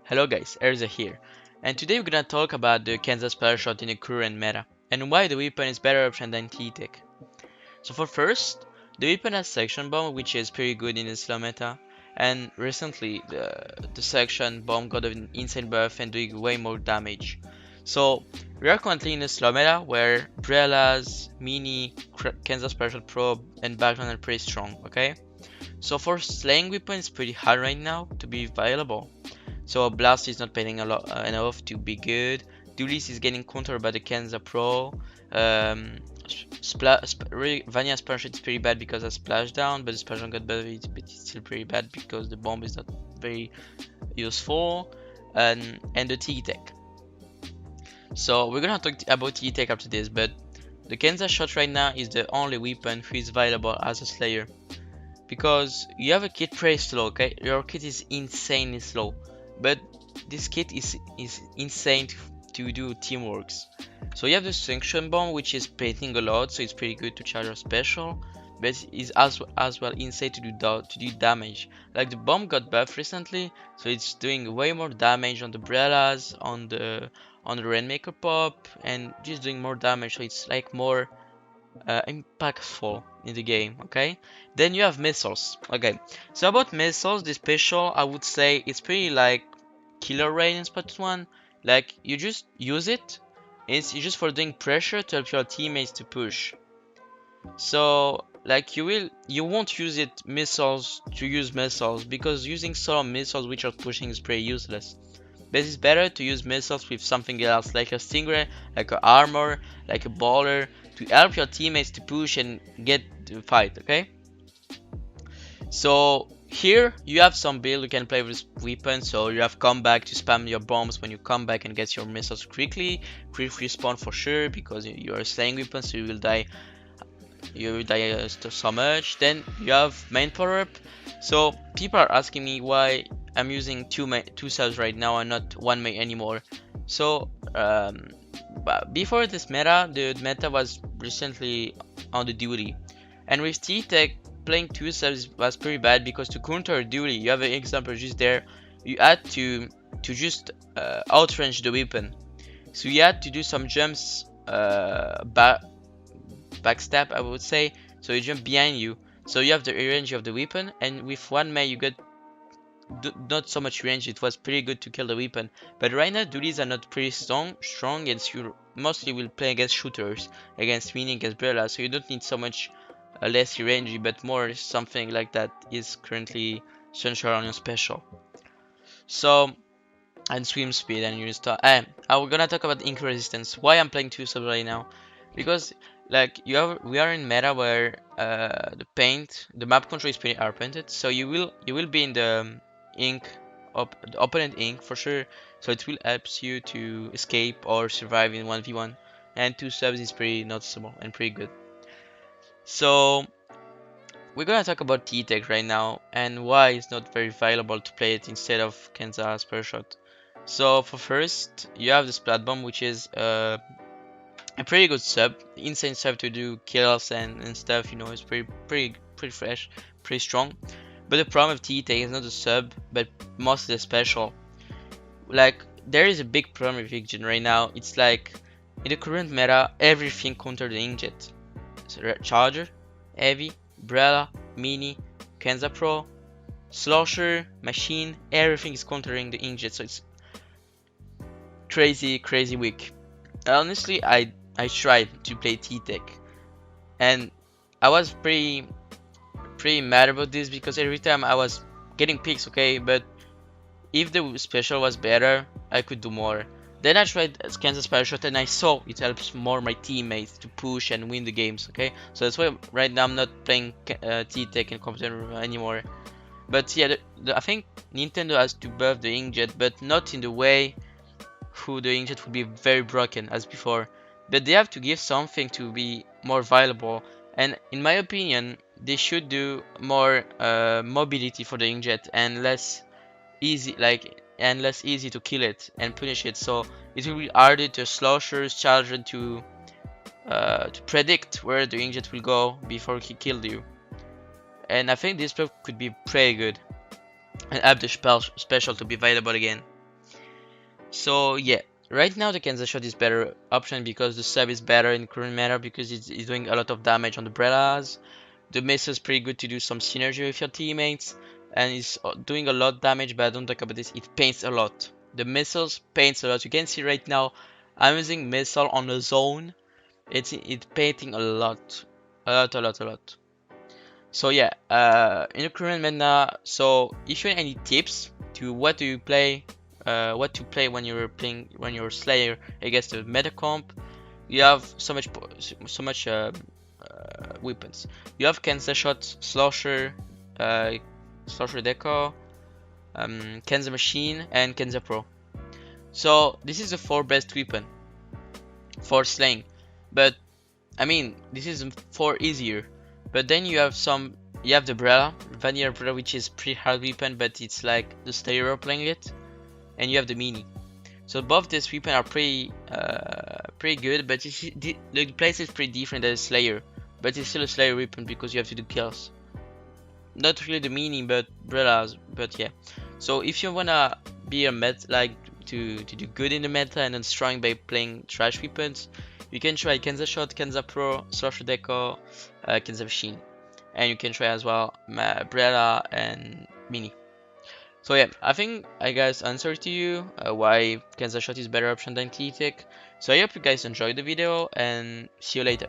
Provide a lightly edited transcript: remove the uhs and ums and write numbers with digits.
Hello guys, Erza here, and today we're gonna talk about the Kensa Splattershot in the current meta, and why the weapon is better option than Ttek. So for first, the weapon has section bomb, which is pretty good in the slow meta, and recently the section bomb got an insane buff and doing way more damage. So we are currently in a slow meta where Brellas, Mini, Kensa Splattershot Pro, and background are pretty strong, okay? So for slaying weapon it's pretty hard right now to be viable. So Blast is not paying a lot enough to be good. Duelist is getting countered by the Kensa Pro. Vanilla Splattershot is pretty bad because of Splashdown, but the Splashdown got better, but it's still pretty bad because the bomb is not very useful. And the Ttek. So we're gonna talk about Ttek after this, but the Kensa Shot right now is the only weapon who is viable as a Slayer. Because you have a kit pretty slow, okay? Your kit is insanely slow. But this kit is insane to do teamworks. So you have the Sanction Bomb, which is painting a lot, so it's pretty good to charge your special, but it's as well insane to do damage. Like the bomb got buffed recently, so it's doing way more damage on the Brellas, on the Rainmaker pop, and just doing more damage. So it's like more impactful in the game. Okay, then you have missiles. Okay, so about missiles, the special I would say it's pretty like killer rain in SPLATOON 1. Like you just use it, it's just for doing pressure to help your teammates to push. So like you won't use it missiles to use missiles, because using solo missiles which are pushing is pretty useless. But it's better to use missiles with something else, like a Stingray, like an armor, like a baller, to help your teammates to push and get the fight, okay? So here you have some build you can play with this weapon. So you have comeback to spam your bombs when you come back and get your missiles quickly. Quick respawn for sure, because you are a slaying weapon, so you will die so much. Then you have main power up. So people are asking me why I'm using two subs right now and not one main anymore. So before this meta, the meta was recently on the duty, and with Ttek playing two subs was pretty bad, because to counter a duty, you have an example just there, you had to just outrange the weapon. So you had to do some jumps, backstab I would say, so you jump behind you, so you have the range of the weapon, and with one May you get not so much range. It was pretty good to kill the weapon, but right now duties are not pretty strong, and you mostly will play against shooters, against Mini, against Brella, so you don't need so much less range, but more something like that is currently essential on your special. So, and swim speed, and you start. I'm gonna talk about ink resistance. Why I'm playing two subs right now? Because like we are in meta where the map control is pretty painted, so you will be in the ink the opponent ink for sure, so it will helps you to escape or survive in 1v1, and two subs is pretty noticeable and pretty good. So we're gonna talk about Ttek right now, and why it's not very viable to play it instead of Kensa Splattershot. So for first, you have the Splat Bomb, which is a pretty good sub, insane sub to do kills and stuff. You know, it's pretty fresh, pretty strong. But the problem with Ttek is not the sub, but mostly the special. Like there is a big problem with Inkjet right now. It's like in the current meta, everything counter the Inkjet. So Charger, Heavy, Brella, Mini, Kensa Pro, Slosher, Machine, everything is countering the Inkjet, so it's crazy weak. Honestly, I tried to play Ttek, and I was pretty mad about this, because every time I was getting picks, okay, but if the special was better, I could do more. Then I tried Kensa Splattershot, and I saw it helps more my teammates to push and win the games, okay? So that's why right now I'm not playing Ttek in competitive anymore. But yeah, I think Nintendo has to buff the Inkjet, but not in the way who the Inkjet would be very broken as before. But they have to give something to be more viable, and in my opinion, they should do more mobility for the Inkjet and less easy to kill it and punish it, so it will be harder to sloshers charge to predict where the Inkjet will go before he killed you. And I think this buff could be pretty good and have the special to be available again. So yeah, right now the Kensa Shot is better option because the sub is better in current meta because it's doing a lot of damage on the Brellas. The missile is pretty good to do some synergy with your teammates, and it's doing a lot of damage, but I don't talk about this, it paints a lot. The missiles paints a lot. You can see right now I'm using missile on the zone. It's painting a lot. A lot. So yeah, in the current meta, so if you have any tips to what do you play, what to play when you're Slayer against the meta comp, you have so much weapons. You have Kensa Shot, Slosher, uh, Slosher Deco, Kensa Machine, and Kensa Pro. So this is the 4 best weapon for slaying, but I mean this is 4 easier. But then you have you have the Brella, Vanilla Brella, which is pretty hard weapon, but it's like the Slayer playing it, and you have the Mini. So both these weapons are pretty good, but the place is pretty different than Slayer. But it's still a Slayer weapon because you have to do kills. Not really the Mini, but Brellas, but yeah. So if you wanna be a meta, like to do good in the meta and then strong by playing trash weapons, you can try Kensa Shot, Kensa Pro, Slasher Deco, Kensa Machine. And you can try as well Brella and Mini. So yeah, I think I guys answered to you why Kensa Shot is better option than Ttek. So I hope you guys enjoyed the video and see you later.